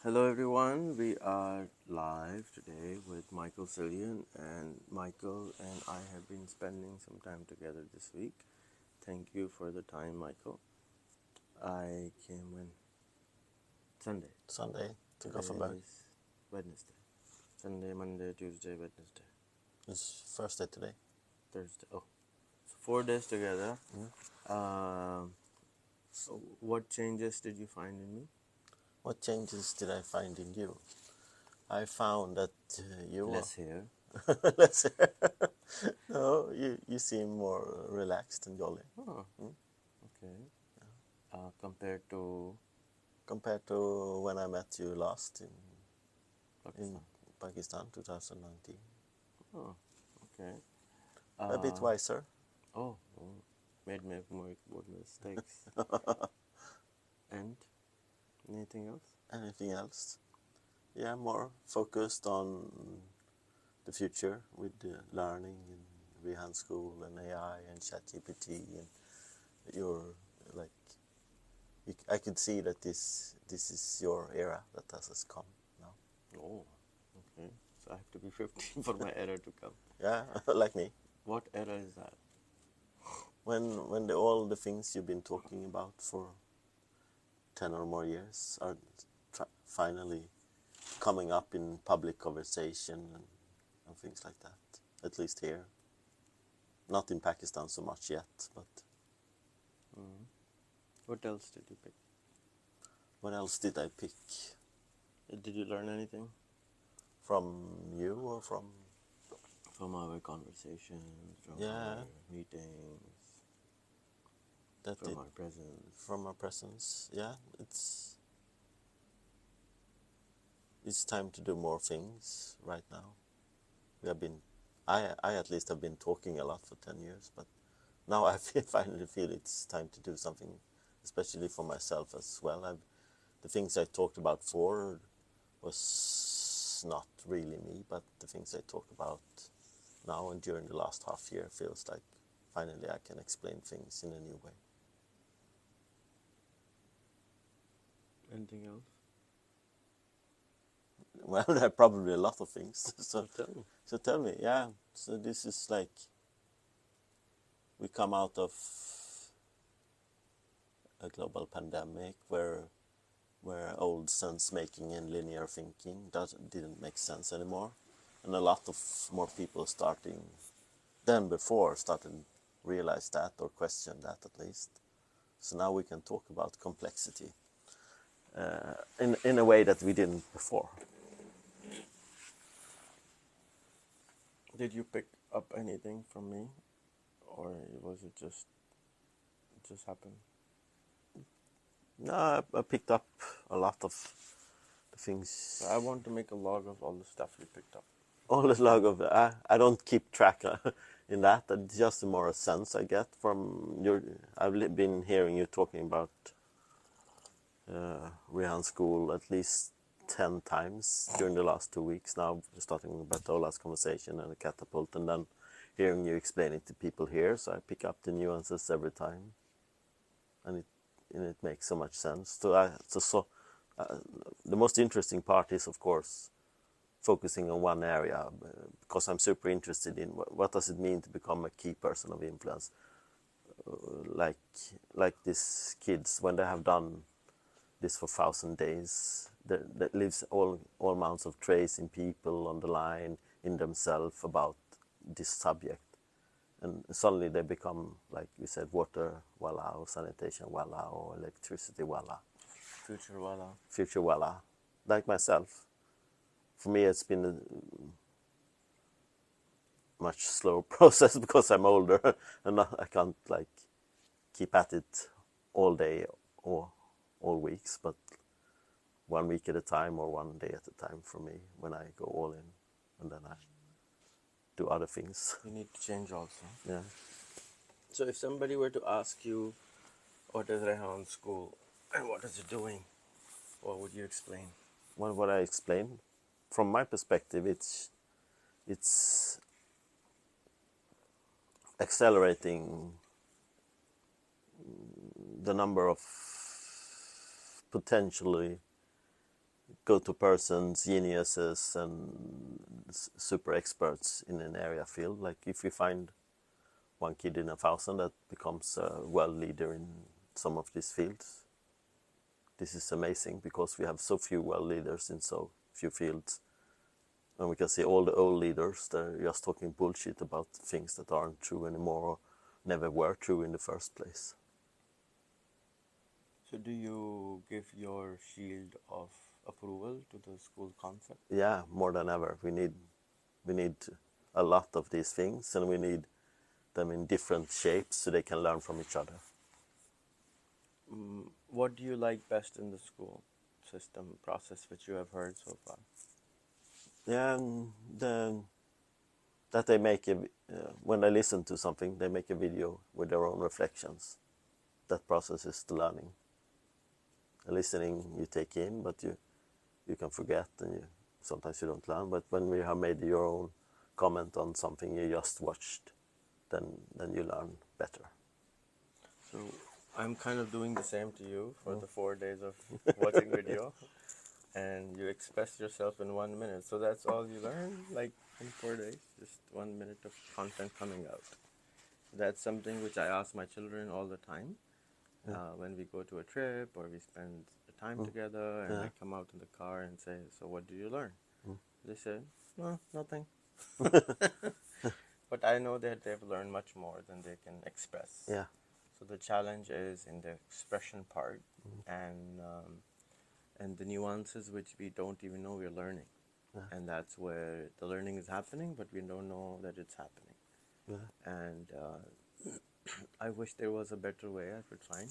Hello everyone, we are live today with Michael Sillion, and Michael and I have been spending some time together this week. Thank you for the time, Michael. I came when Sunday. Sunday to Today Gothenburg. is Wednesday. Sunday, Monday, Tuesday, Wednesday, It's first day today. Thursday. Oh, so 4 days together. So what changes did you find in me? What changes did I find in you? I found that you Less hair. Let's no, you seem more relaxed and jolly. Oh, okay. Compared to Compared to when I met you last in Pakistan. Pakistan 2019. Oh, okay. A bit wiser. Oh, made more mistakes. And anything else? Anything else? Yeah, more focused on the future with learning in Rehan School and AI and ChatGPT, and you're like I could see that this is your era that has come now. Oh, okay. So I have to be 15 for my era to come. Yeah, like me. What era is that? When all the things you've been talking about for 10 or more years are finally coming up in public conversation and things like that. At least here. Not in Pakistan so much yet, but What else did you pick? what else did I pick? Did you learn anything? From you or from our conversations, from Yeah. our meetings, that from our presence. From our presence? Yeah, it's time to do more things right now. We have been, I at least have been talking a lot for 10 years, but now I finally feel it's time to do something, especially for myself as well. The things I talked about before was not really me, but the things I talk about now and during the last half year feels like finally I can explain things in a new way. Anything else? Well, there are probably a lot of things. Tell me. Tell me, yeah. So this is like we come out of a global pandemic where old sense making and linear thinking didn't make sense anymore, and a lot of more people than before started realize that or question that at least. So now we can talk about complexity in a way that we didn't before. Did you pick up anything from me, or was it just happened? No, I picked up a lot of the things. I want to make a log of all the stuff you picked up. All the log of I don't keep track in that. It's just more a sense I get from your. I've been hearing you talking about Rehan School at least 10 times during the last 2 weeks now, starting with Bartola's conversation and the catapult, and then hearing you explain it to people here. So I pick up the nuances every time, and it makes so much sense. The most interesting part is, of course, focusing on one area, because I'm super interested in what does it mean to become a key person of influence, like these kids when they have done this for 1,000 days, that leaves all amounts of trace in people, on the line, in themselves about this subject, and suddenly they become, like we said, water wala or sanitation wala or electricity wala, future wala, like myself. For me, it's been a much slower process because I'm older and I can't like keep at it all day or all weeks, but 1 week at a time or 1 day at a time for me when I go all in, and then I do other things. You need to change also. Yeah. So if somebody were to ask you, what is Rehan School and what is it doing, what would you explain? What I explain, from my perspective, it's accelerating the number of potentially go-to-persons, geniuses, and super experts in an area field. Like if we find one kid in 1,000 that becomes a world leader in some of these fields, this is amazing because we have so few world leaders in so few fields. And we can see all the old leaders, they're just talking bullshit about things that aren't true anymore or never were true in the first place. So do you give your shield of approval to the school concept? Yeah, more than ever. We need a lot of these things, and we need them in different shapes so they can learn from each other. What do you like best in the school system process which you have heard so far? Yeah, that they make when they listen to something, they make a video with their own reflections. That process is the learning. Listening you take in, but you can forget, and sometimes you don't learn. But when we have made your own comment on something you just watched, then you learn better. So I'm kind of doing the same to you for the 4 days of watching video, and you express yourself in 1 minute. So that's all you learn, like in 4 days, just 1 minute of content coming out. That's something which I ask my children all the time. When we go to a trip or we spend time together, and I come out in the car and say, so what do you learn? They say, no, nothing. But I know that they've learned much more than they can express. Yeah. So the challenge is in the expression part, and the nuances which we don't even know we're learning. And that's where the learning is happening, but we don't know that it's happening. And I wish there was a better way I could find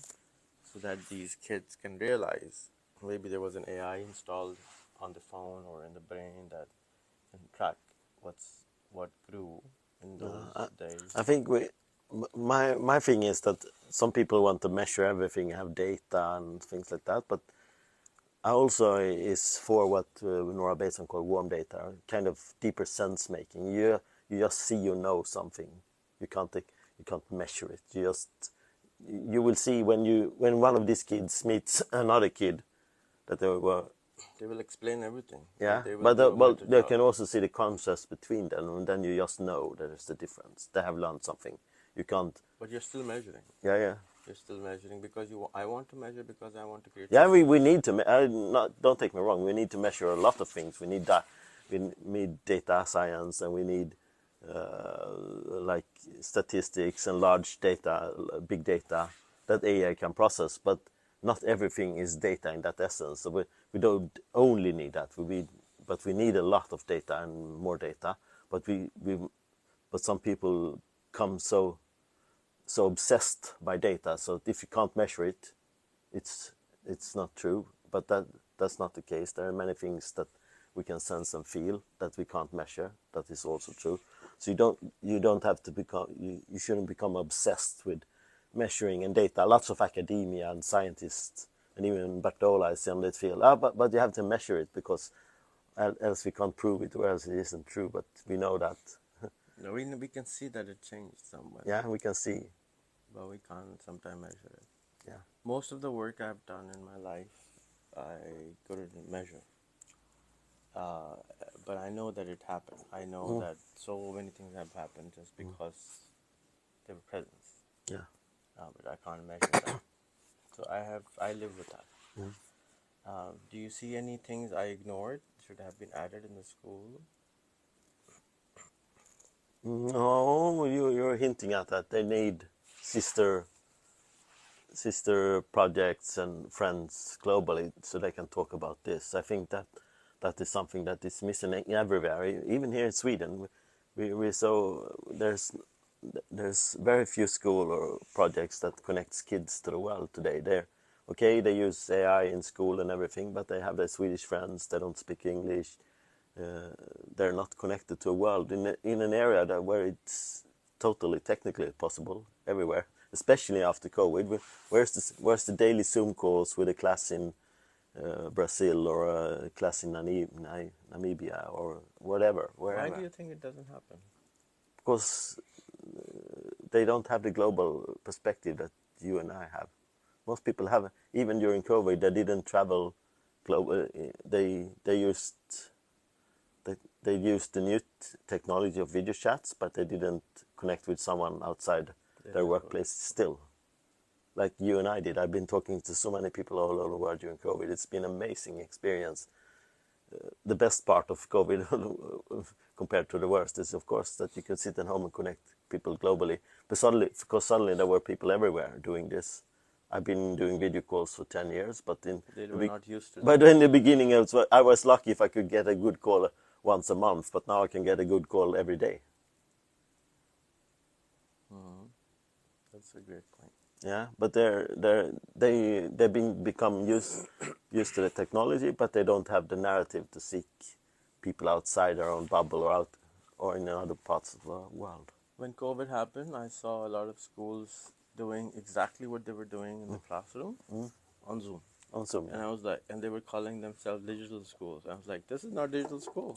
so that these kids can realize maybe there was an AI installed on the phone or in the brain that can track what grew in those days. I think my thing is that some people want to measure everything, have data and things like that, but I also is for what Nora Bateson called warm data, kind of deeper sense making. You just see, something. You can't measure it. You will see when one of these kids meets another kid that they will explain everything. Yeah, They will but do a better they job. can also see the contrast between them, and then you just know that there's a difference. They have learned something. You can't. But you're still measuring. Yeah. You're still measuring because I want to measure because I want to create. Yeah, we need to. Don't take me wrong. We need to measure a lot of things. We need that. We need data science, and we need like statistics and large data, big data that AI can process. But not everything is data in that essence. So we don't only need that. But we need a lot of data and more data. But but some people come so obsessed by data. So if you can't measure it, it's not true. But that's not the case. There are many things that we can sense and feel that we can't measure. That is also true. So you don't have to become. You shouldn't become obsessed with measuring and data. Lots of academia and scientists and even Bartola is on that field. But you have to measure it because else we can't prove it, or else it isn't true. But we know that. No, we can see that it changed somewhat. Yeah, we can see. But we can't sometimes measure it. Yeah. Most of the work I've done in my life, I couldn't measure. But I know that it happened. I know that so many things have happened just because they were presence. Yeah. But I can't measure that. So I live with that. Do you see any things I ignored should have been added in the school? No, you're hinting at that. They need sister projects and friends globally so they can talk about this. I think that is something that is missing everywhere. Even here in Sweden, there's very few school or projects that connects kids to the world today. They use AI in school and everything, but they have their Swedish friends. They don't speak English. They're not connected to a world in an area where it's totally technically possible everywhere, especially after COVID. Where's the daily Zoom calls with a class in Brazil or a class in Namibia or whatever? Wherever. Why do you think it doesn't happen? Because they don't have the global perspective that you and I have. Most people have, even during COVID, they didn't travel global. They used the new technology of video chats, but they didn't connect with someone outside their workplace still. Like you and I did. I've been talking to so many people all over the world during COVID. It's been an amazing experience. The best part of COVID compared to the worst is, of course, that you can sit at home and connect people globally. But suddenly there were people everywhere doing this. I've been doing video calls for 10 years, but they were not used to but in the beginning, I was lucky if I could get a good call once a month, but now I can get a good call every day. That's a great point. Yeah, but they've become used to the technology, but they don't have the narrative to seek people outside their own bubble or in other parts of the world. When COVID happened, I saw a lot of schools doing exactly what they were doing in the classroom on Zoom. On Zoom. And I was like, and they were calling themselves digital schools. I was like, this is not digital school.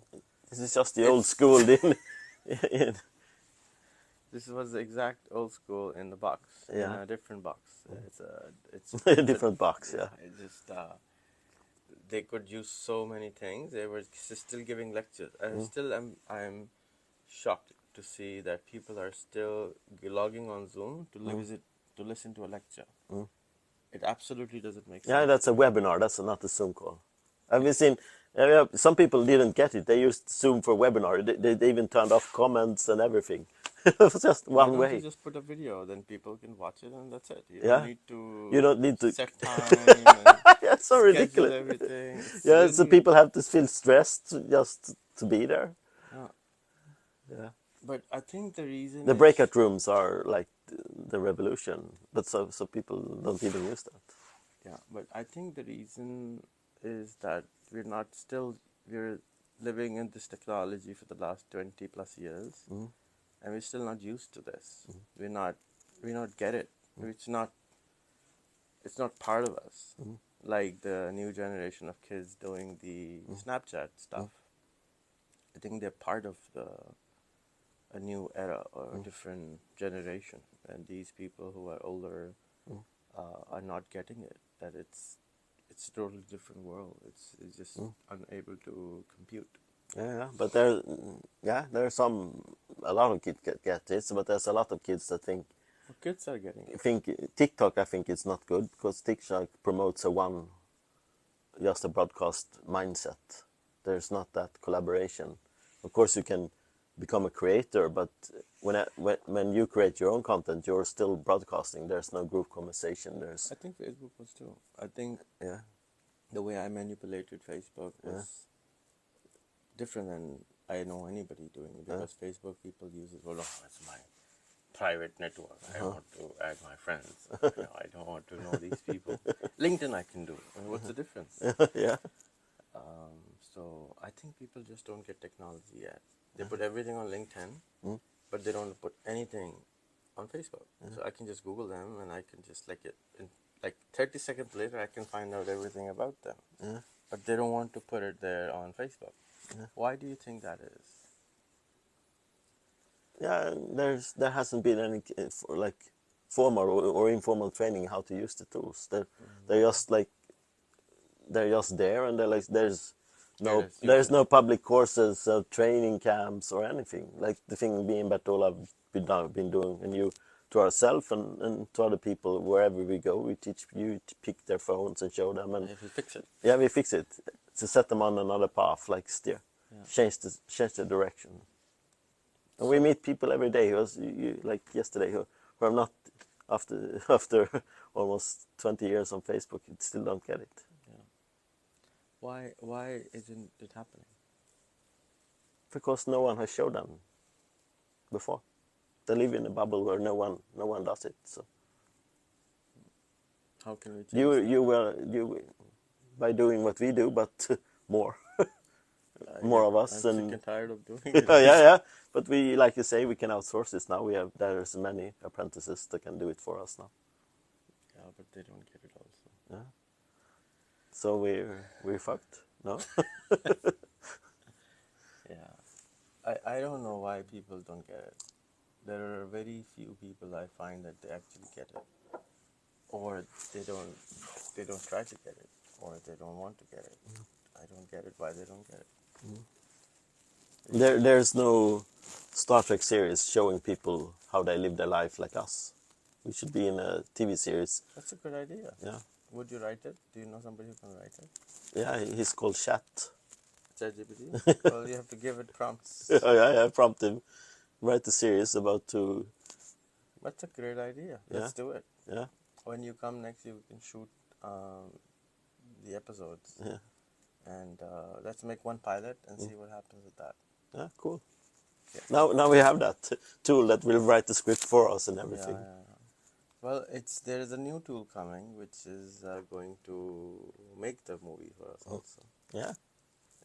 This is just the old school. This was the exact old school in the box, in a different box. It's a different box, yeah. It just they could use so many things. They were still giving lectures. I'm shocked to see that people are still logging on Zoom to listen to a lecture. It absolutely doesn't make sense. Yeah, that's a webinar. That's not a Zoom call. I've seen some people didn't get it. They used Zoom for webinar. They even turned off comments and everything. It was just one way. You just put a video, then people can watch it, and that's it. You don't need to set time. That's so ridiculous. Everything. So people have to feel stressed just to be there. Yeah. But I think the reason the breakout rooms are like the revolution, but so people don't even use that. Yeah, but I think the reason is that we're living in this technology for the last 20 plus years, and we're still not used to this. We not get it. It's not part of us. Like the new generation of kids doing the Snapchat stuff. I think they're part of a new era or a different generation, and these people who are older are not getting it. That it's a totally different world. It's just unable to compute. Yeah, but there are a lot of kids get this, but there's a lot of kids that think. Kids are getting it. Think TikTok. I think it's not good because TikTok promotes just a broadcast mindset. There's not that collaboration. Of course, you can become a creator, but when you create your own content, you're still broadcasting. There's no group conversation. I think Facebook was too. I think the way I manipulated Facebook was different than I know anybody doing it, because Facebook people use it. Well, no, it's my private network. I want to add my friends. I don't want to know these people. LinkedIn I can do. What's the difference? Yeah. So I think people just don't get technology yet. They put everything on LinkedIn, but they don't put anything on Facebook. So I can just Google them, and I can just in 30 seconds later, I can find out everything about them. But they don't want to put it there on Facebook. Why do you think that is? Yeah, there hasn't been any formal or informal training how to use the tools. They're just there, and there's no public courses, training camps or anything. Like the thing being that all I've been doing, and you to ourselves and to other people wherever we go, we teach you to pick their phones and show them, and we fix it. Yeah, we fix it to set them on another path, like steer, change the direction. And we meet people every day like yesterday who are not after almost 20 years on Facebook, you still don't get it. Why isn't it happening? Because no one has showed them before. They live in a bubble where no one does it. So how can we change you by doing what we do, but more. More of us. I'm sick and tired of doing it. Yeah. But we, like you say, we can outsource this now. There's many apprentices that can do it for us now. Yeah, but they don't get it also. Yeah. So we're fucked, no? Yeah. I don't know why people don't get it. There are very few people I find that they actually get it, or they don't try to get it. or they don't want to get it. I don't get it why they don't get it. There's no Star Trek series showing people how they live their life like us. We should be in a TV series. That's a good idea. Yeah. Would you write it? Do you know somebody who can write it? Yeah, he's called Chat. ChatGPT? Well, you have to give it prompts. I prompt him, write a series about to. That's a great idea. Let's do it. Yeah. When you come next, you can shoot the episodes. Yeah. And let's make one pilot and see what happens with that. Yeah, cool. Yeah. Now we have that tool that will write the script for us and everything. Yeah. Well, there is a new tool coming which is going to make the movie for us also. Yeah.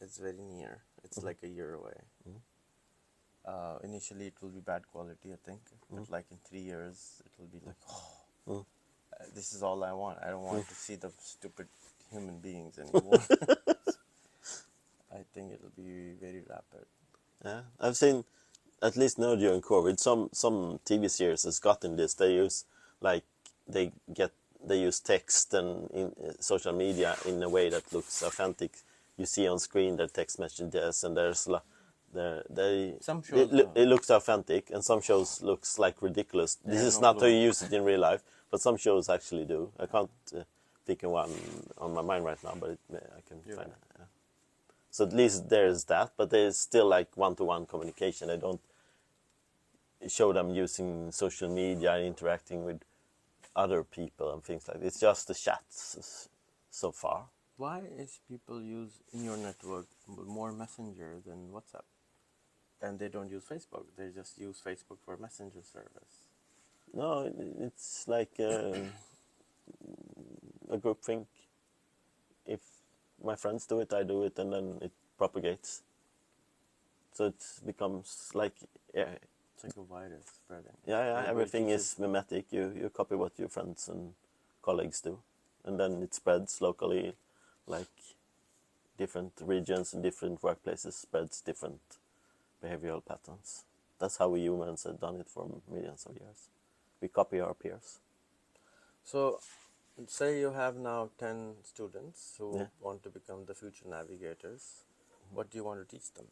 It's very near. It's like a year away. Initially, it will be bad quality, I think. But like in 3 years, it will be like, this is all I want. I don't want to see the stupid human beings anymore. I think it'll be very rapid. Yeah, I've seen, at least now during COVID, some TV series has gotten this. They use they use text and in social media in a way that looks authentic. You see on screen their text messages, and there's Some shows it looks authentic, and some shows looks like ridiculous. This is not how you use it in real life, but some shows actually do. I can't think of one on my mind right now, but I can find it. Yeah. So at least there's that, but there's still like one-to-one communication. I don't show them using social media and interacting with other people and things like this. It's just the chats so far. Why is people use in your network more Messenger than WhatsApp? And they don't use Facebook. They just use Facebook for Messenger service. No, it's like a group think. If my friends do it, I do it, and then it propagates. So it becomes like, It's like a virus spreading. Yeah, everything is mimetic. You copy what your friends and colleagues do, and then it spreads locally, like different regions and different workplaces spreads different behavioral patterns. That's how we humans have done it for millions of years. We copy our peers. So, say you have now 10 students who Yeah. want to become the future navigators. What do you want to teach them?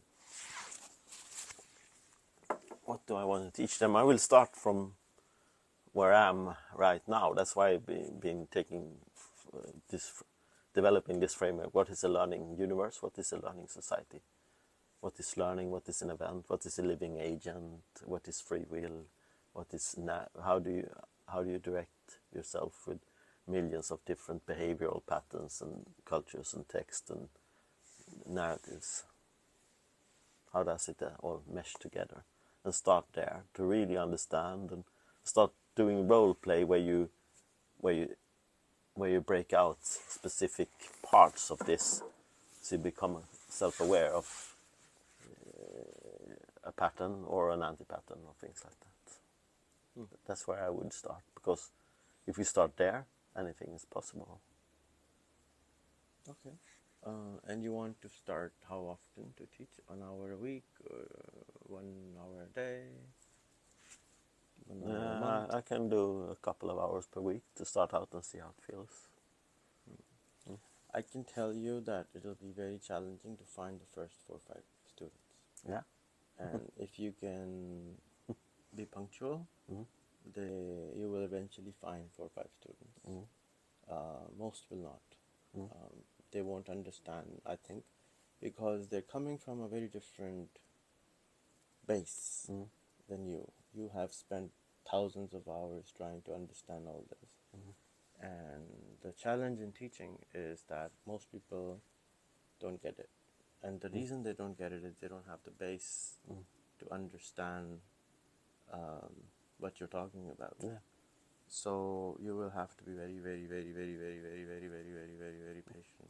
What do I want to teach them? I will start from where I am right now. That's why I've been taking developing this framework. What is a learning universe? What is a learning society? What is learning? What is an event? What is a living agent? What is free will? What is how do you direct yourself with millions of different behavioral patterns and cultures and text and narratives? How does it all mesh together? And start there to really understand and start doing role play where you break out specific parts of this, so you become self-aware of a pattern or an anti-pattern or things like that. That's where I would start, because if we start there, anything is possible. Okay. And you want to start how often to teach? 1 hour a week? 1 hour a day? 1 hour a month? I can do a couple of hours per week to start out and see how it feels. I can tell you that it'll be very challenging to find the first 4 or 5 students. Yeah. And if you can be punctual, you will eventually find 4 or 5 students. Most will not. They won't understand, I think, because they're coming from a very different base than you. You have spent thousands of hours trying to understand all this. And the challenge in teaching is that most people don't get it. And the reason they don't get it is they don't have the base to understand what you're talking about. Yeah. So you will have to be very, very, very, very, very, very, very, very, very, very, very patient.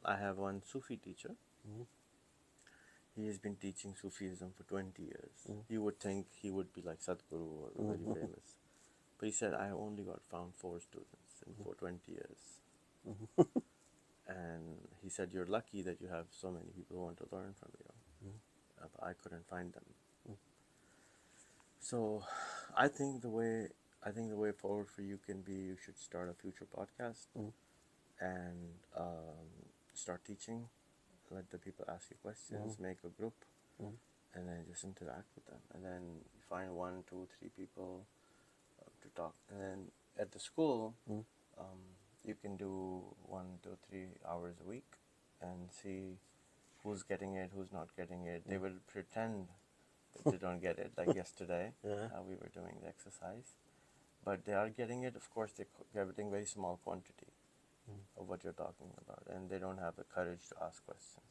I have one Sufi teacher. He has been teaching Sufism for 20 years. You would think he would be like Sadhguru or very famous. But he said, I only found 4 students for 20 years. And he said, you're lucky that you have so many people who want to learn from you. But I couldn't find them. So I think the way forward for you can be, you should start a future podcast and start teaching. Let the people ask you questions, make a group, and then just interact with them. And then you find 1, 2, 3 people to talk. And then at the school, you can do 1 to 3 hours a week and see who's getting it, who's not getting it. They will pretend that they don't get it. Like yesterday, we were doing the exercise. But they are getting it. Of course, they're getting very small quantity of what you're talking about. And they don't have the courage to ask questions.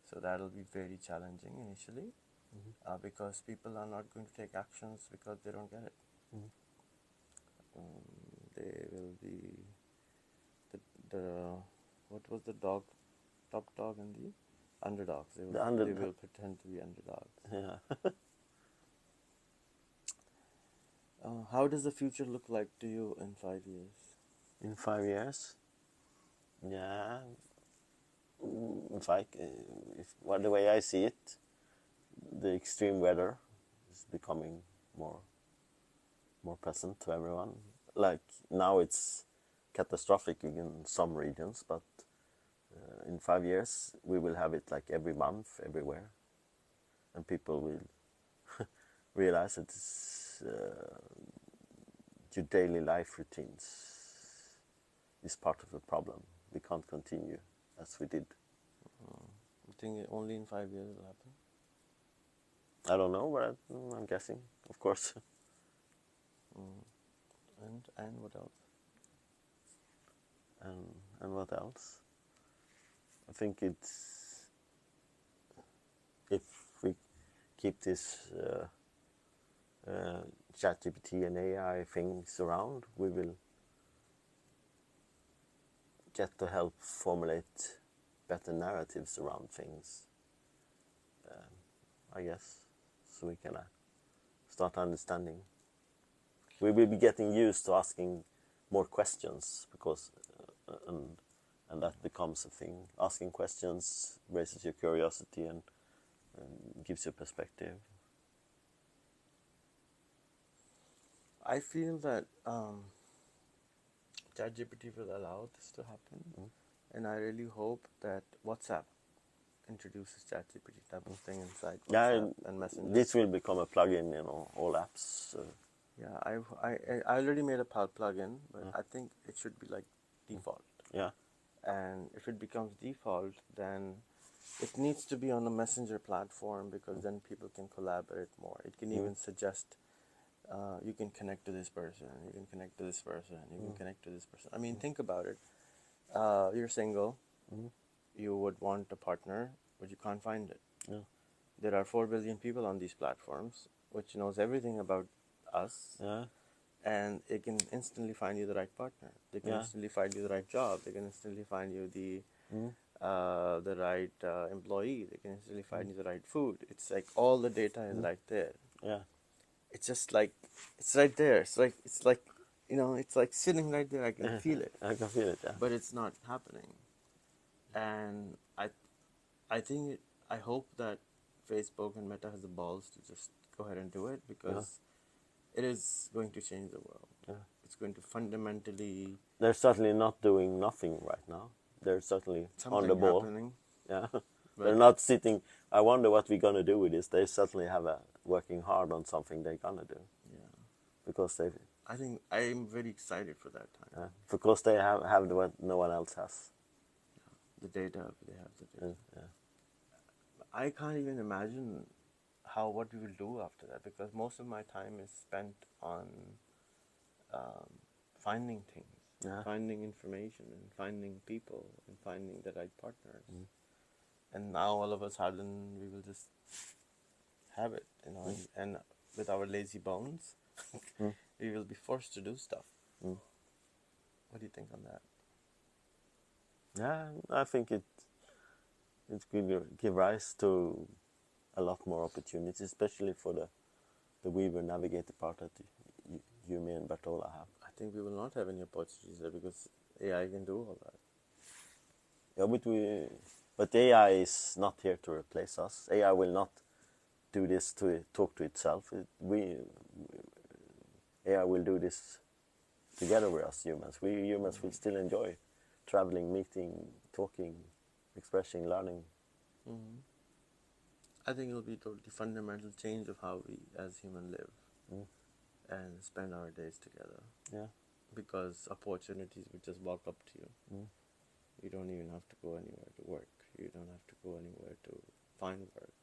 So that'll be very challenging initially because people are not going to take actions because they don't get it. They will be what was the dog, top dog and the underdogs. They will pretend to be underdogs. Yeah. How does the future look like to you in 5 years? In 5 years? Yeah. The way I see it, the extreme weather is becoming more present to everyone. Like now it's catastrophic in some regions, but in 5 years we will have it like every month, everywhere, and people will realize it's your daily life routines is part of the problem. We can't continue as we did. You think only in 5 years will happen? I don't know, but I'm guessing, of course. And what else? And what else? I think it's if we keep this ChatGPT and AI things around, we will get to help formulate better narratives around things, I guess, so we can start understanding. We will be getting used to asking more questions because, and that becomes a thing. Asking questions raises your curiosity and gives you perspective. I feel that ChatGPT will allow this to happen, and I really hope that WhatsApp introduces ChatGPT type of thing inside WhatsApp and Messenger. This will become a plugin, all apps. Yeah, I already made a plugin, but I think it should be like default. Yeah. And if it becomes default, then it needs to be on a Messenger platform because then people can collaborate more. It can even suggest you can connect to this person, you can connect to this person, you can connect to this person. I mean, think about it. You're single, you would want a partner, but you can't find it. Yeah. There are 4 billion people on these platforms, which knows everything about us. Yeah. And it can instantly find you the right partner. They can instantly find you the right job. They can instantly find you the right employee. They can instantly find you the right food. It's like all the data is right there. Yeah. It's just like it's right there. It's like it's like sitting right there. I can feel it. I can feel it. Yeah. But it's not happening. And I hope that Facebook and Meta has the balls to just go ahead and do it because it is going to change the world. Yeah. It's going to fundamentally... They're certainly not doing nothing right now. They're certainly on the ball. Happening. Yeah. They're not sitting, I wonder what we're going to do with this. They certainly have working hard on something they're going to do. Yeah. Because I think I'm very excited for that time. because they have what no one else has. The data, they have the data. Yeah. I can't even imagine what we will do after that because most of my time is spent on finding things, finding information, and finding people, and finding the right partners. And now all of a sudden we will just have it, and with our lazy bones, we will be forced to do stuff. What do you think on that? Yeah, I think it will give rise to a lot more opportunities, especially for the Weaver Navigator part that you, me, and Bartola have. I think we will not have any opportunities there because AI can do all that. Yeah, but AI is not here to replace us. AI will not do this to talk to itself. AI will do this together with us humans. We humans will still enjoy traveling, meeting, talking, expressing, learning. Mm. I think it'll be totally fundamental change of how we as human live and spend our days together. Yeah. Because opportunities will just walk up to you. You don't even have to go anywhere to work. You don't have to go anywhere to find work.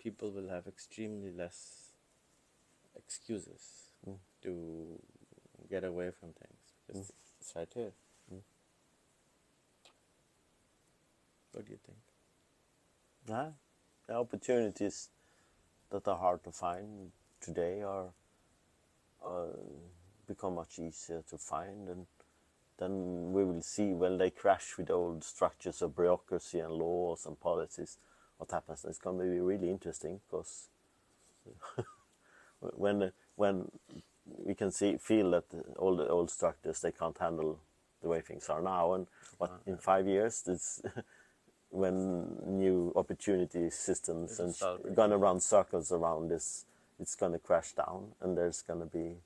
People will have extremely less excuses to get away from things because it's right here. What do you think? Yeah. The opportunities that are hard to find today are become much easier to find, and then we will see when they crash with old structures of bureaucracy and laws and policies what happens. It's going to be really interesting because when we can feel that all the old structures, they can't handle the way things are now, and what in 5 years this when new opportunity systems and gonna run circles around this, it's gonna crash down, and there's gonna be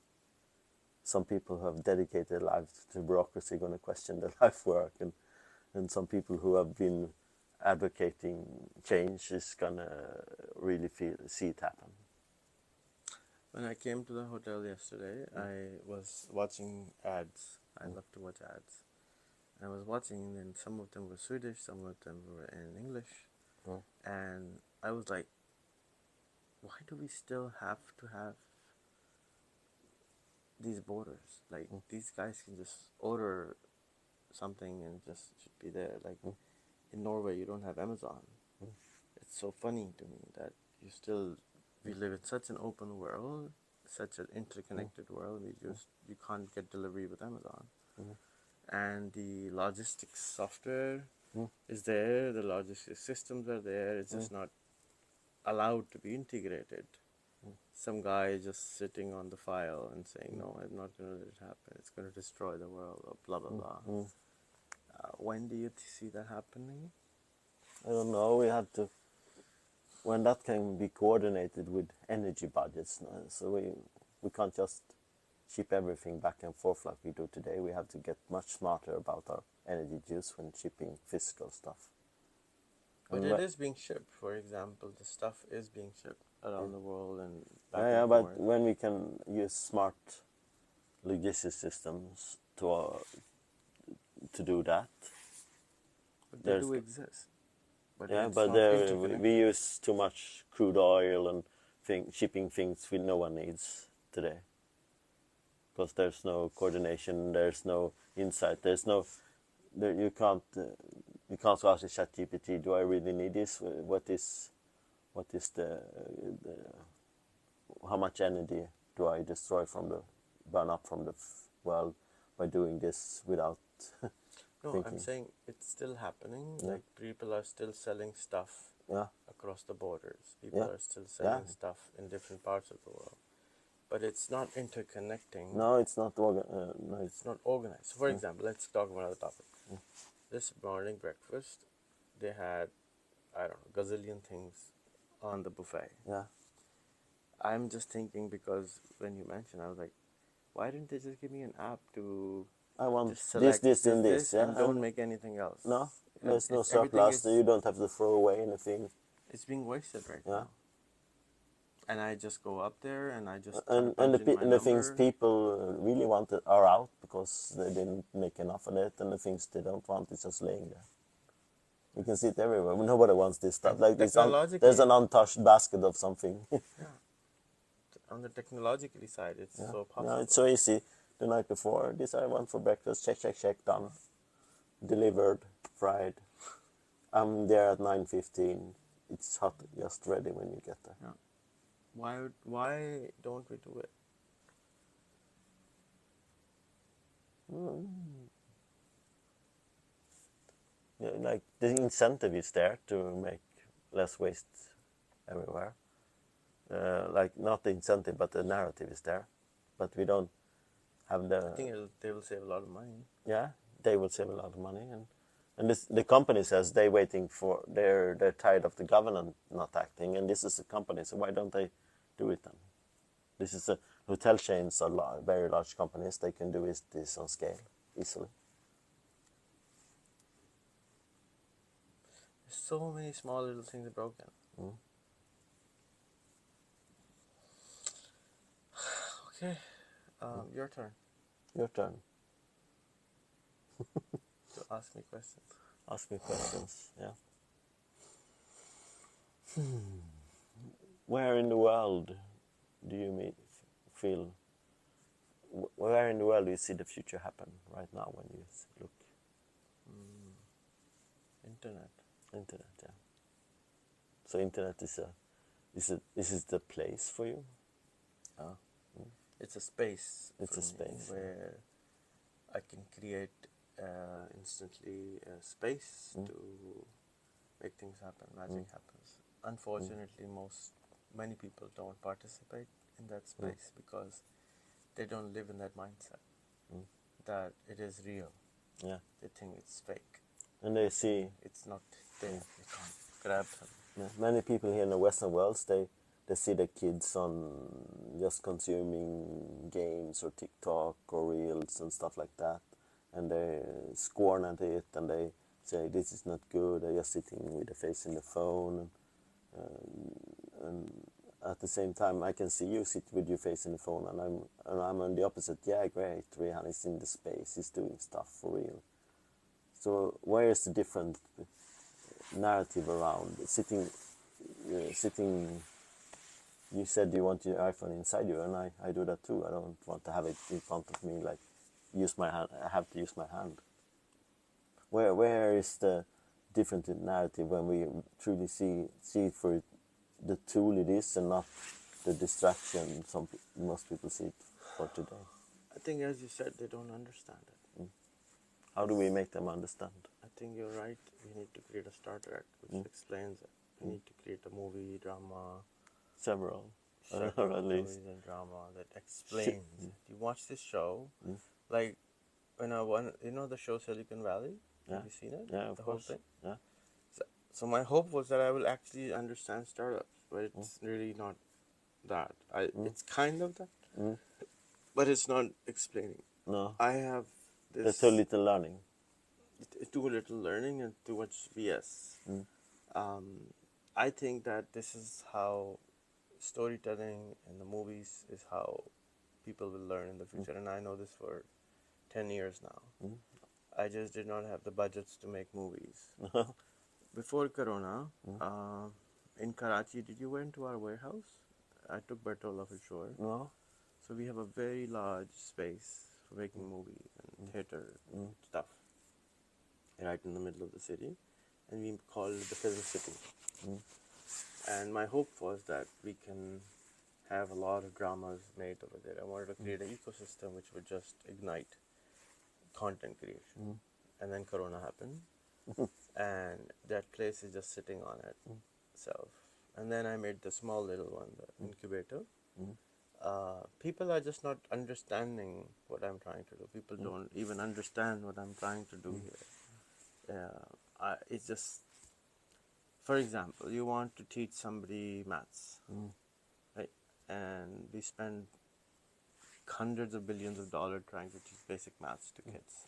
some people who have dedicated their lives to bureaucracy going to question their life work, and some people who have been advocating change is going to really see it happen. When I came to the hotel yesterday, I was watching ads. I love to watch ads. I was watching, and some of them were Swedish, some of them were in English. And I was like, why do we still have to have these borders? Like, these guys can just order something and just should be there. Like, in Norway, you don't have Amazon. It's so funny to me that we live in such an open world, such an interconnected world. You can't get delivery with Amazon. And the logistics software is there, the logistics systems are there, it's just not allowed to be integrated. Some guy is just sitting on the file and saying, no, I'm not going to let it happen, it's going to destroy the world, or blah, blah, blah. When do you see that happening? I don't know, we have to, when that can be coordinated with energy budgets, so we can't just ship everything back and forth like we do today. We have to get much smarter about our energy use when shipping physical stuff. But it is being shipped. For example, the stuff is being shipped around the world and back and and but forth. when we can use smart logistics systems to do that. But they do exist. But we use too much crude oil and shipping things no one needs today. Because there's no coordination, there's no insight, you can't ask the ChatGPT, do I really need this? What is how much energy do I destroy burn up from the world by doing this without thinking? I'm saying it's still happening. Like, people are still selling stuff across the borders. People are still selling stuff in different parts of the world. But it's not interconnecting. No, it's not it's not organized. So for example, let's talk about another topic. This morning breakfast, they had, I don't know, gazillion things on the buffet. Yeah. I'm just thinking, because when you mentioned, I was like, why didn't they just give me an app to I want just select this, and don't make anything else? No, there's no surplus. You don't have to throw away anything. It's being wasted right now. And I just go up there and I just and the things people really wanted are out because they didn't make enough of it, and the things they don't want is just laying there. You can see it everywhere. Nobody wants this stuff. Like this, there's an untouched basket of something. On the technologically side, it's so possible. No, it's so easy. The night before, this I want for breakfast. Check, done. Delivered, fried. I'm there at 9:15. It's hot, just ready when you get there. Yeah. Why don't we do it? Yeah, like the incentive is there to make less waste everywhere. Like not the incentive, but the narrative is there. But we don't have the. I think they will save a lot of money. Yeah, they will save a lot of money, and the company says they're tired of the government not acting, and this is a company, so why don't they do it then? This is hotel chains are very large companies. They can do this on scale easily. so many small little things broken. Mm. Okay, your turn Your turn. to ask me questions. Ask me questions. Yeah. Where in the world do you feel? Where in the world do you see the future happen right now when you look? Internet. Internet, yeah. So internet is the place for you? It's a space. It's for a space, me where I can create instantly a space to make things happen. Magic happens. Unfortunately, many people don't participate in that space because they don't live in that mindset that it is real. Yeah. They think it's fake. And they see It's not there. You can't grab them. yeah, many people here in the Western world, they see the kids on just consuming games or TikTok or Reels and stuff like that, and they scorn at it and they say this is not good. They're just sitting with the face in the phone, and at the same time, I can see you sit with your face in the phone, and I'm on the opposite. Yeah, great. Rehan is in the space. He's doing stuff for real. So where is the different narrative around sitting? You said you want your iPhone inside you, and I do that too. I don't want to have it in front of me. Like use my hand. I have to use my hand. Where is the different narrative when we truly see it for the tool it is and not the distraction most people see it for today? I think, as you said, they don't understand it. How do we make them understand? I think you're right. We need to create a starter act which explains it. We need to create a movie, drama, Several several at least. movies and drama that explains. You watch this show, like when the show Silicon Valley. Yeah. Have you seen it? Yeah, of the course. whole thing. Yeah. So my hope was that I will actually understand startups, but it's really not that. It's kind of that, but it's not explaining. No. I have this. There's too little learning. Too little learning and too much BS. I think that this is how storytelling in the movies is how people will learn in the future, and I know this for 10 years now. I just did not have the budgets to make movies. Before Corona, in Karachi, did you went to our warehouse? I took Bertol off his shore. No. So we have a very large space for making movies and theater stuff right in the middle of the city, and we called it the Film City. And my hope was that we can have a lot of dramas made over there. I wanted to create an ecosystem which would just ignite content creation. And then Corona happened, and that place is just sitting on itself. And then I made the small little one, the incubator. People are just not understanding what I'm trying to do. People don't even understand what I'm trying to do here. It's just, for example, you want to teach somebody maths, right? And we spend hundreds of billions of dollars trying to teach basic maths to kids.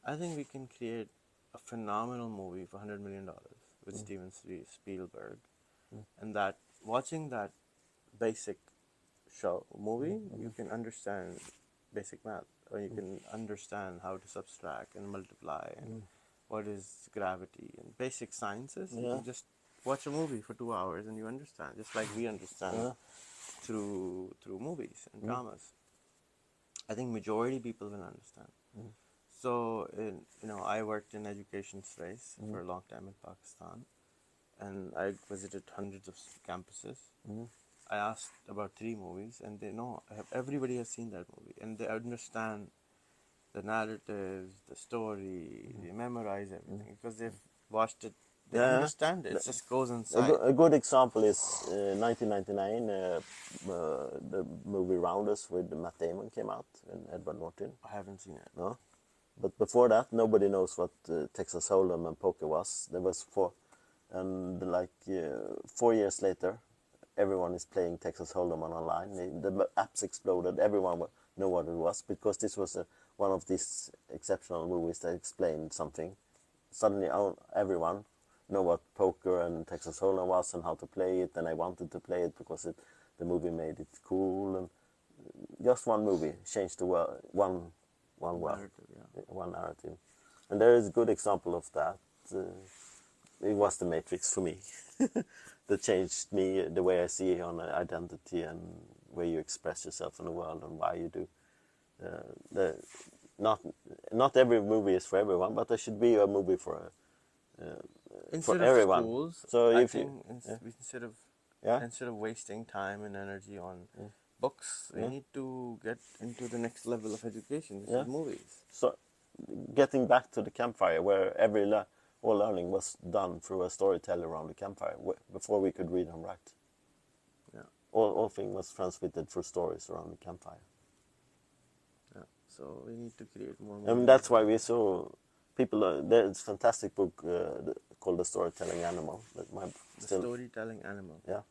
I think we can create a phenomenal movie for $100 million with Steven Spielberg, and that watching that basic movie, you can understand basic math, or you can understand how to subtract and multiply and what is gravity and basic sciences. You can just watch a movie for 2 hours and you understand, just like we understand through movies and dramas. I think majority people will understand. So, I worked in education space for a long time in Pakistan, and I visited hundreds of campuses. I asked about 3 movies, and they know everybody has seen that movie, and they understand the narratives, the story, they memorize everything because they've watched it. They understand it. It just goes inside. A good example is 1999, the movie Rounders with Matt Damon came out and Edward Norton. I haven't seen it. No, but before that, nobody knows what Texas Hold'em and poker was. There was 4, and 4 years later, everyone is playing Texas Hold'em online. The apps exploded. Everyone knew what it was because this was one of these exceptional movies that explained something. Suddenly, everyone know what poker and Texas Hold'em was and how to play it, and I wanted to play it because the movie made it cool. And just one movie changed the world, one world, Narrative, one narrative. And there is a good example of that. It was The Matrix for me. That changed me, the way I see on identity and where you express yourself in the world and why you do. Not every movie is for everyone, but there should be a movie for Instead everyone. of schools, So I if think yeah. instead of wasting time and energy on books, we Yeah. need to get into the next level of education, which Yeah. is movies. So getting back to the campfire, where all learning was done through a storyteller around the campfire before we could read and write. Yeah. All things was transmitted through stories around the campfire. Yeah. So we need to create more movies. And that's why we saw people. There's a fantastic book called The Storytelling Animal. That The Storytelling Animal. Yeah.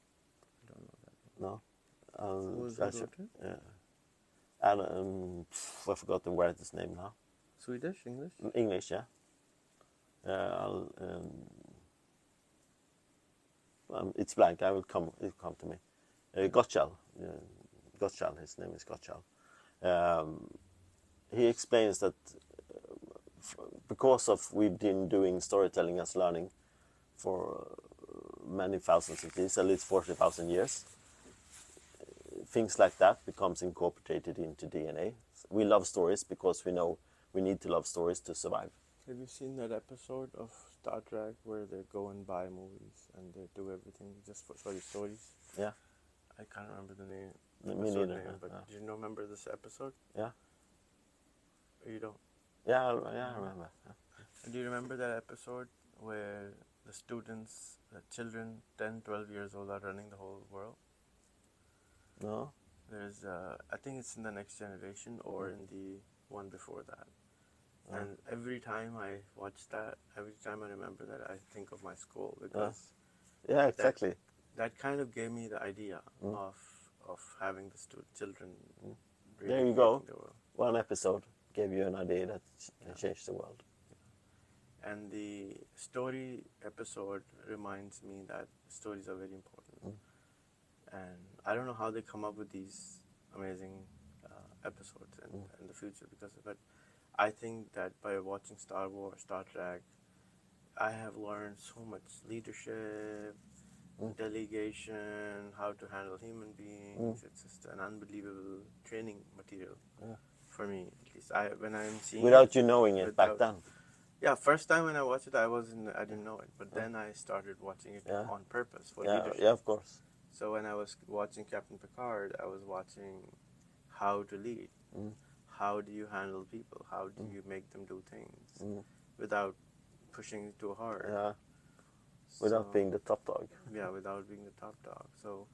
I don't know that. No. Who wrote it? I've forgotten where his name now. Swedish, English? English, yeah. It's blank. It'll come to me. Gottschall. Gottschall. His name is Gottschall. He explains that because of we've been doing storytelling as learning for many thousands of years, at least 40,000 years, things like that becomes incorporated into DNA. We love stories because we know we need to love stories to survive. Have you seen that episode of Star Trek where they go and buy movies and they do everything just for stories? Yeah. I can't remember the name. Me neither. But do you remember this episode? Yeah. You don't? Yeah, I remember. Yeah. Do you remember that episode where the students, the children, 10, 12 years old, are running the whole world? No. There's, I think it's in the Next Generation or in the one before that. And every time I watch that, every time I remember that, I think of my school because yeah, exactly. That kind of gave me the idea of having the children. Really there you go. The world. One episode gave you an idea that changed the world. Yeah. And the story episode reminds me that stories are very important. And I don't know how they come up with these amazing episodes in the future but I think that by watching Star Wars, Star Trek, I have learned so much leadership, delegation, how to handle human beings. It's just an unbelievable training material for me. At least when I'm seeing without you knowing it back then. Yeah, first time when I watched it, I didn't know it, but then I started watching it on purpose for leadership. Yeah, of course. So when I was watching Captain Picard, I was watching how to lead. How do you handle people? How do you make them do things without pushing it too hard? Yeah. Without being the top dog. Yeah, without being the top dog. So,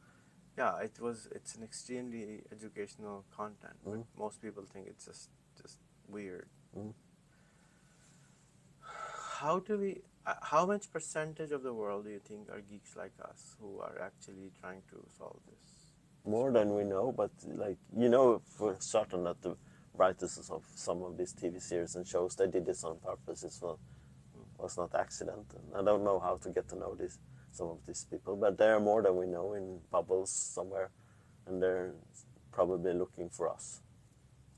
yeah, it's an extremely educational content, but most people think it's just weird. How much percentage of the world do you think are geeks like us who are actually trying to solve this? More than we know, but for certain that the writers of some of these TV series and shows, they did this on purpose. It was not accident. And I don't know how to get to know some of these people, but there are more than we know in bubbles somewhere, and they're probably looking for us.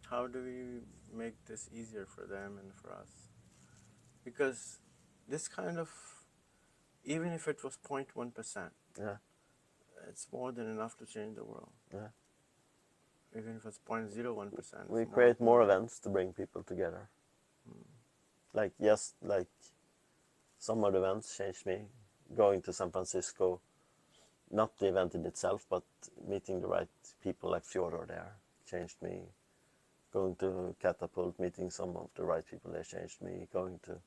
How do we make this easier for them and for us? Because this kind of, even if it was 0.1%, it's more than enough to change the world. Yeah. Even if it's 0.01%. We create more events to bring people together. Like some of the events changed me. Going to San Francisco, not the event in itself, but meeting the right people like Fyodor there changed me. Going to Catapult, meeting some of the right people there changed me. Going to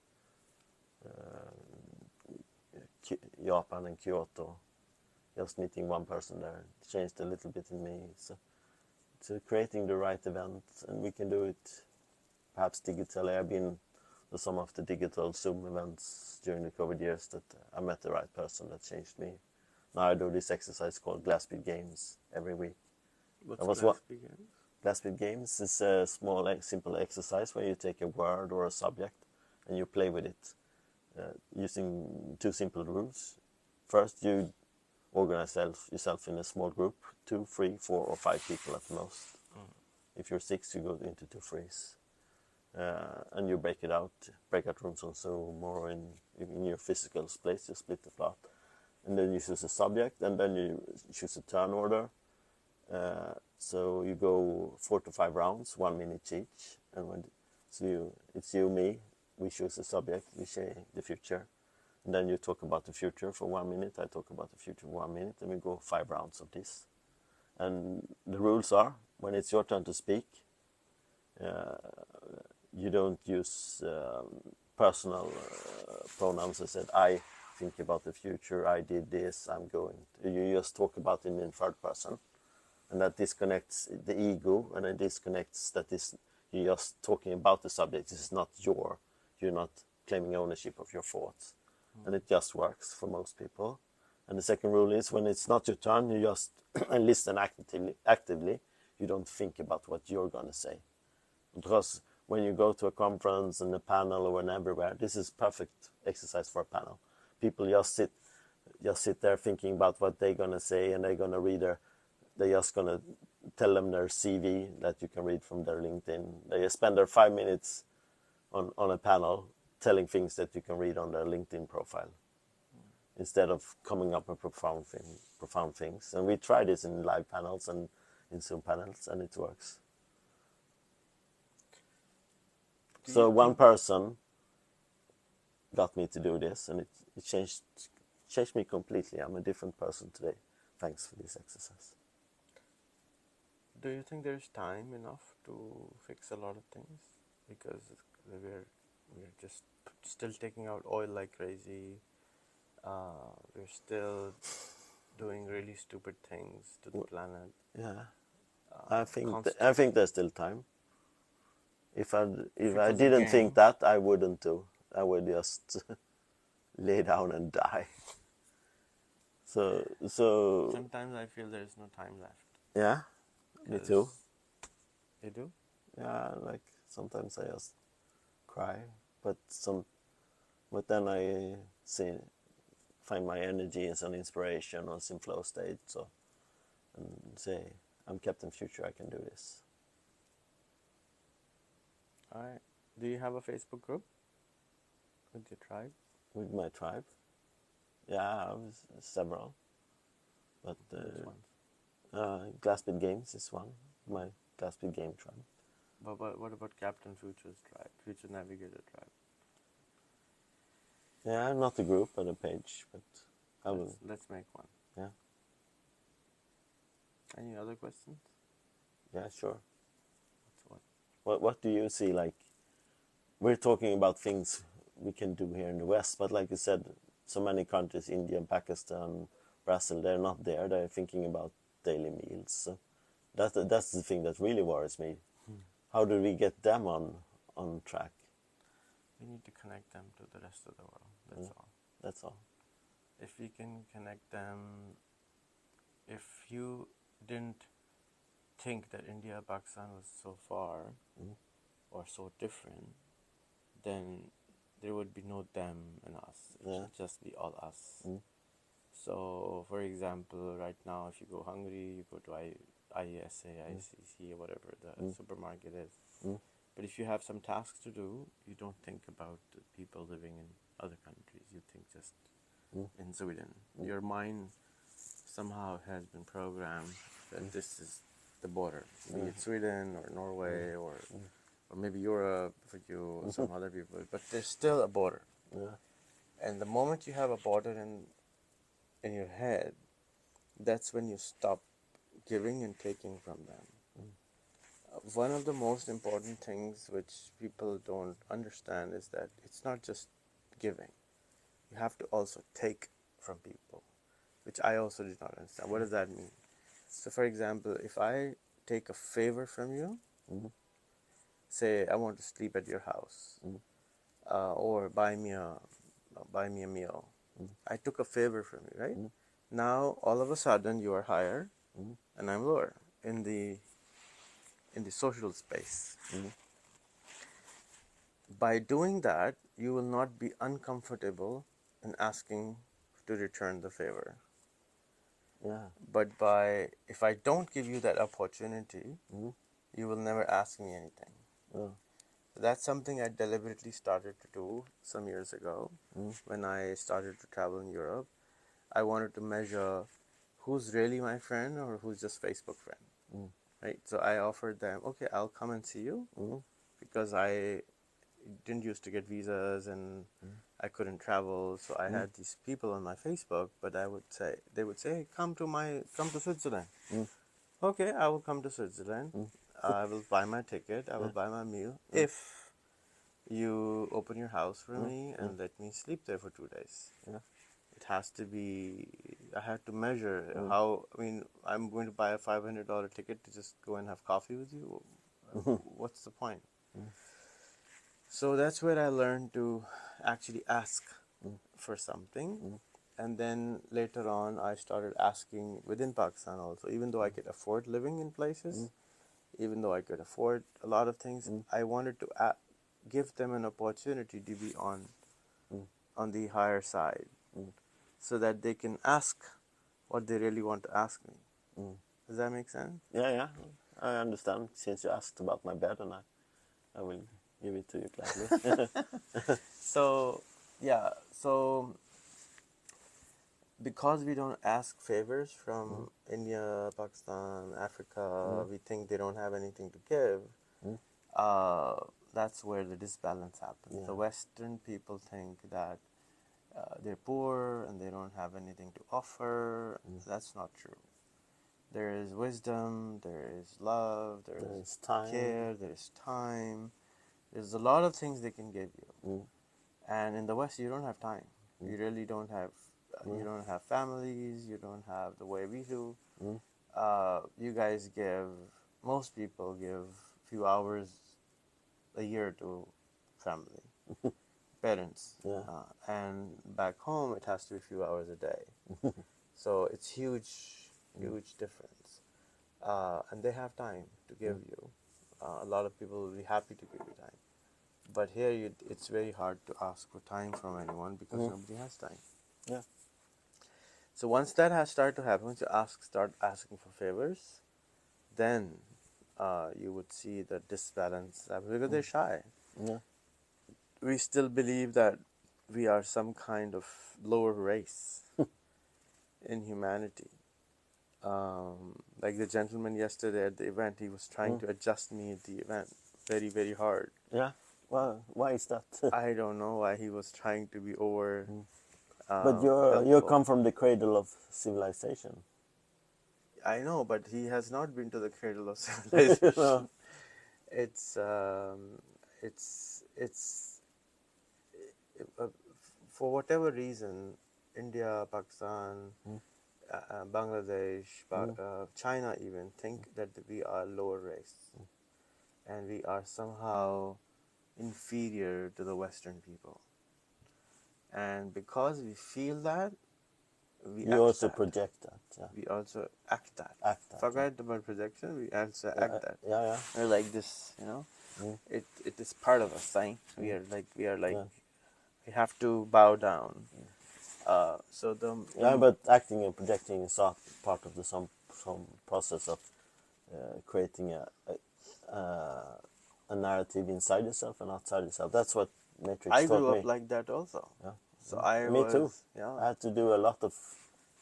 Japan and Kyoto, just meeting one person there changed a little bit in me. So creating the right event, and we can do it perhaps digitally. I've been to some of the digital Zoom events during the COVID years that I met the right person that changed me. Now I do this exercise called Glassbead Games every week. What's Glassbead Games? Glassbead Games is a small, simple exercise where you take a word or a subject and you play with it. using two simple rules. First, you organize yourself in a small group, 2, 3, 4, or 5 people at the most. If you're 6, you go into 2 threes. And you break out rooms on Zoom or in your physical place, you split the plot. And then you choose a subject, and then you choose a turn order. So you go 4 to 5 rounds, 1 minute each. And it's you, me, we choose a subject, we say the future. And then you talk about the future for 1 minute, I talk about the future for 1 minute, and we go 5 rounds of this. And the rules are, when it's your turn to speak, you don't use personal pronouns. I said, I think about the future, I did this, I'm going. You just talk about it in third person. And that disconnects the ego, and it disconnects that you're just talking about the subject. This is not you're not claiming ownership of your thoughts. And it just works for most people. And the second rule is, when it's not your turn, you just listen actively. You don't think about what you're going to say. Because when you go to a conference and a panel or everywhere, this is perfect exercise for a panel. People just sit there thinking about what they're going to say, and they're going to they're just going to tell them their CV that you can read from their LinkedIn. They spend their 5 minutes on a panel telling things that you can read on their LinkedIn profile, instead of coming up with profound things. And we try this in live panels and in Zoom panels, and it works. So one person got me to do this, and it changed me completely. I'm a different person today, thanks for this exercise. Do you think there's time enough to fix a lot of things? Because we're just still taking out oil like crazy. We're still doing really stupid things to the planet. Yeah, I think there's still time. If I didn't think that, I wouldn't do. I would just lay down and die. So sometimes I feel there's no time left. Yeah, me too. You do? Yeah, like sometimes I just cry, but then I find my energy and some inspiration or some flow state, and say, I'm Captain Future, I can do this. All right. Do you have a Facebook group with your tribe? With my tribe? Yeah, I have several. But Glassbit Games is one, my Glassbit Game tribe. But what about Captain Future's tribe, Future Navigator tribe? Yeah, not a group, but a page. But let's make one. Yeah. Any other questions? Yeah, sure. What? What do you see? Like, we're talking about things we can do here in the West, but like you said, so many countries, India, Pakistan, Brazil, they're not there. They're thinking about daily meals. So that's the thing that really worries me. How do we get them on track? We need to connect them to the rest of the world. That's all. That's all. If we can connect them, if you didn't think that India, Pakistan was so far or so different, then there would be no them and us. It would just be all us. So, for example, right now, if you go hungry, you go to IESA, ICC, or whatever the supermarket is. But if you have some tasks to do, you don't think about the people living in other countries. You think just in Sweden. Your mind somehow has been programmed that this is the border, be it Sweden or Norway or maybe Europe for you or some other people. But there's still a border. And the moment you have a border in your head, that's when you stop giving and taking from them. One of the most important things which people don't understand is that it's not just giving. You have to also take from people, which I also did not understand. What does that mean? So, for example, if I take a favor from you, say I want to sleep at your house, or buy me a meal. I took a favor from you, right? Now, all of a sudden, you are higher, and I'm lower in the social space. By doing that, you will not be uncomfortable in asking to return the favor. Yeah. But if I don't give you that opportunity, you will never ask me anything. Yeah. That's something I deliberately started to do some years ago when I started to travel in Europe. I wanted to measure who's really my friend or who's just Facebook friend, right? So I offered them, okay, I'll come and see you because I didn't used to get visas and I couldn't travel, so I had these people on my Facebook. But they would say, hey, come to Switzerland. Okay, I will come to Switzerland. I will buy my ticket. I will buy my meal if you open your house for me and let me sleep there for 2 days. Yeah. It has to be. I had to measure how. I mean, I'm going to buy a $500 ticket to just go and have coffee with you. What's the point? So that's where I learned to actually ask for something. And then later on, I started asking within Pakistan also. Even though I could afford living in places, even though I could afford a lot of things, I wanted to give them an opportunity to be on the higher side, so that they can ask what they really want to ask me. Does that make sense? Yeah, yeah. I understand. Since you asked about my bed, and I will give it to you gladly. So, yeah. So because we don't ask favors from India, Pakistan, Africa, we think they don't have anything to give. That's where the disbalance happens. Yeah. The Western people think that they're poor and they don't have anything to offer. That's not true. There is wisdom, there is love, there is time. care, there is time. There's a lot of things they can give you. And in the West, you don't have time. You really don't have. You don't have families. You don't have the way we do. You guys give. Most people give few hours a year to family, parents. Yeah. And back home, it has to be a few hours a day. So it's huge difference. And they have time to give you. A lot of people will be happy to give you time. But here, it's very hard to ask for time from anyone because nobody has time. Yeah. So once that has started to happen, once you start asking for favors, then you would see the disbalance because they're shy. Yeah. We still believe that we are some kind of lower race in humanity. Like the gentleman yesterday at the event, he was trying to adjust me at the event very, very hard. Yeah. Well, why is that? I don't know why he was trying to be over. But you helpful. come from the cradle of civilization. I know, but he has not been to the cradle of civilization. It's for whatever reason, India, Pakistan, Bangladesh, China even think that we are lower race, and we are somehow inferior to the Western people. And because we feel that, we You act also that. project that. Yeah. We also act that. Act that. Forget about projection. We also act that. Yeah, yeah. We're like this, It is part of us, right? We are like Yeah. we have to bow down. So but acting and projecting is not part of the some process of creating a narrative inside yourself and outside yourself. That's what Matrix I taught grew me. up like that also. Yeah. So Me too. Yeah. I had to do a lot of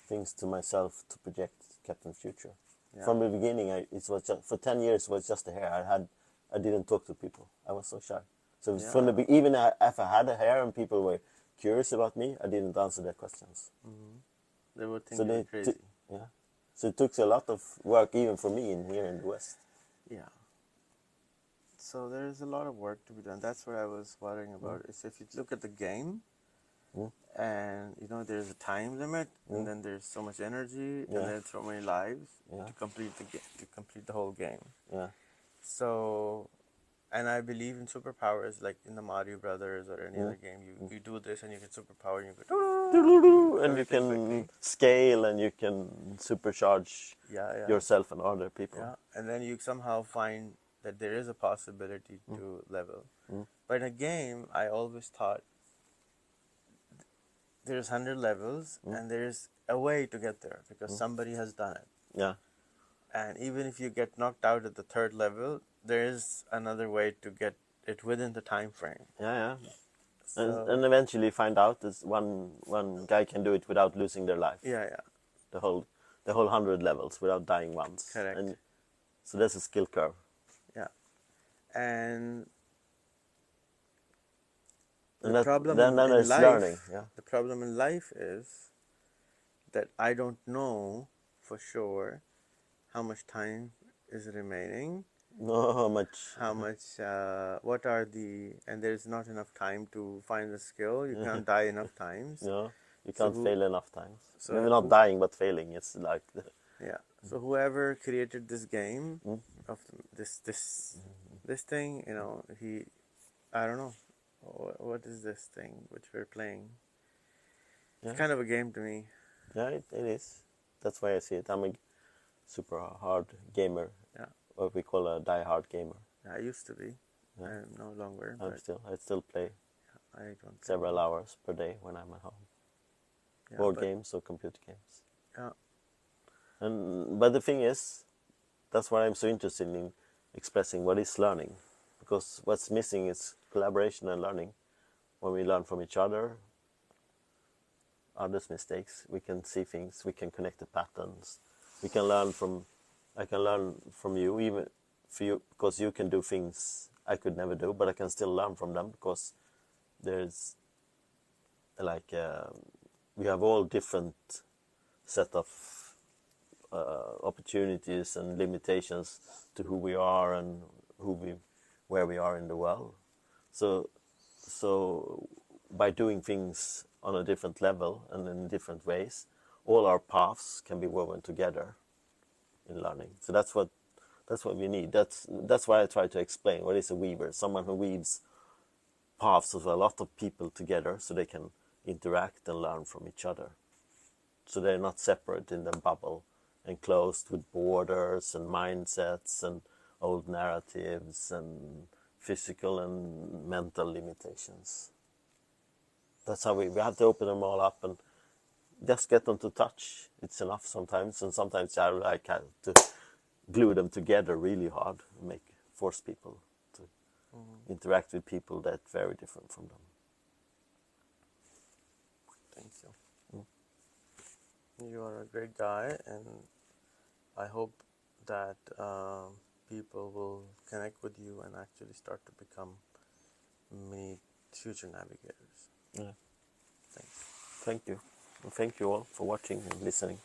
things to myself to project Captain Future. Yeah. From the beginning, it was just, for 10 years it was just the hair. I didn't talk to people. I was so shy. So from the even if I had a hair and people were curious about me, I didn't answer their questions. They would think you're crazy. Yeah. So it took a lot of work even for me here in the West. Yeah. So there's a lot of work to be done. That's what I was worrying about. Is if you look at the game, and there's a time limit, and then there's so much energy, and then so many lives to complete the whole game. Yeah. So, and I believe in superpowers, like in the Mario Brothers or any other game. You do this and you get superpower, and you go and you can scale and you can supercharge yourself and other people. Yeah, and then you somehow find that there is a possibility to level. But in a game, I always thought there's 100 levels and there's a way to get there because somebody has done it. Yeah. And even if you get knocked out at the third level, there is another way to get it within the time frame. Yeah. So, And eventually find out that one guy can do it without losing their life. yeah. The whole 100 levels without dying once. Correct. And so that's a skill curve. Yeah. And And the problem then in there's life, learning. Yeah. the problem in life is that I don't know for sure how much time is remaining, No, how much? what are and there's not enough time to find the skill. You can't die enough times. No, you So can't fail enough times. so Maybe not dying, but failing. It's like yeah. So whoever created this game of this thing, you know, I don't know, what is this thing which we're playing? Yeah. It's kind of a game to me. Yeah, it is. That's why I see it. I'm a super hard gamer. Yeah. What we call a die-hard gamer. I used to be. Yeah. I'm no longer. I But still play I don't. several hours per day when I'm at home. Yeah, Board games or computer games. Yeah. But the thing is, that's why I'm so interested in expressing what is learning, because what's missing is collaboration and learning. When we learn from each other, others' mistakes, we can see things, we can connect the patterns, we can learn from. I can learn from you, even for you, because you can do things I could never do, but I can still learn from them because there's like we have all different set of opportunities and limitations to who we are and where we are in the world. So by doing things on a different level and in different ways, all our paths can be woven together in learning. So that's what we need. That's why I try to explain what is a weaver. Someone who weaves paths of a lot of people together so they can interact and learn from each other. So they're not separate in the bubble, enclosed with borders and mindsets and old narratives and physical and mental limitations. That's how we have to open them all up and just get them to touch. It's enough sometimes, and sometimes I like have to glue them together really hard and force people to interact with people that are very different from them. Thank you. You are a great guy, and I hope that people will connect with you and actually start to become mini future navigators. Yeah. Thanks. Thank you. And thank you all for watching and listening.